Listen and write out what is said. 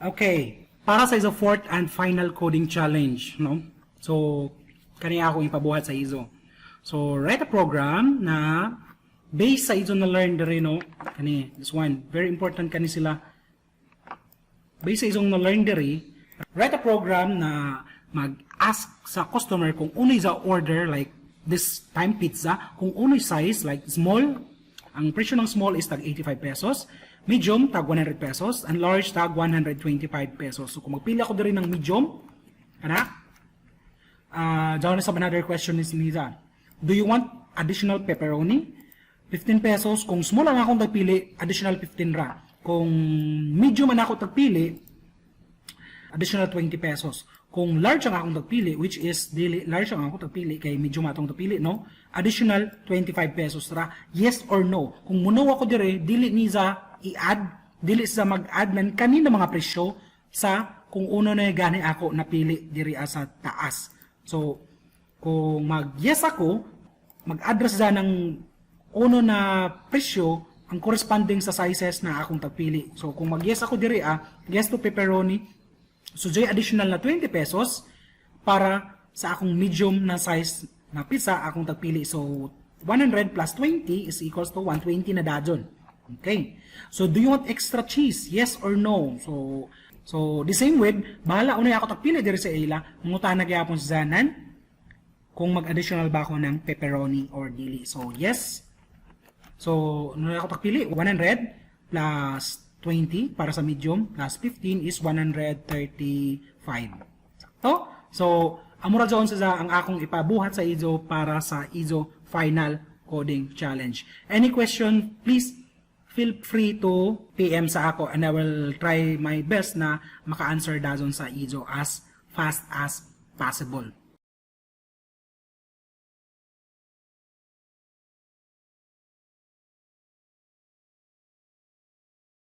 Okay, para sa iso fourth and final coding challenge, no? So, kaniya ako ipabuhat sa iso. So, write a program na based sa iso na learn diri, no? Kani, this one, very important kani sila. Based sa iso na learn diri, write a program na mag-ask sa customer kung unoy sa order, like this time pizza, kung unoy size, like small, ang presyo ng small is tag 85 pesos, medium tag 100 pesos, and large tag 125 pesos. So kung magpili ako diri ng medium, down sa another question is Liza. Do you want additional pepperoni? 15 pesos. Kung small ang akong tagpili, additional 15 ra. Kung medium ang ako tagpili, additional 20 pesos. Kung large ang akong tagpili, which is dili large ang akong tagpili kay medium atong tagpili, no? Additional 25 pesos ra. Yes or no? Kung muno ako dire, dili ni sa i-add, dili sa mag-add nan kanina mga presyo sa kung uno na gani ako napili diri sa taas. So, kung mag-yes ako, mag-address sa ng uno na presyo ang corresponding sa sizes na akong tagpili. So, kung mag-yes ako diri, yes to pepperoni, so jay additional na 20 pesos para sa akong medium na size na pizza akong tagpili. So, 100 plus 20 is equals to 120 na dadyon. Okay. So, do you want extra cheese? Yes or no? So the same with, bahala unay ako tagpili diri sa ila, mangutahan na gyapon sa zanan kung mag-additional ba ako ng pepperoni or dili. So, yes. So, unay ako tagpili, 100 plus 20 para sa medium plus 15 is 135. Sakto? So, amura dyan sa ang akong ipabuhat sa izo para sa izo final coding challenge. Any question, please feel free to PM sa ako and I will try my best na maka-answer dazon sa izo as fast as possible.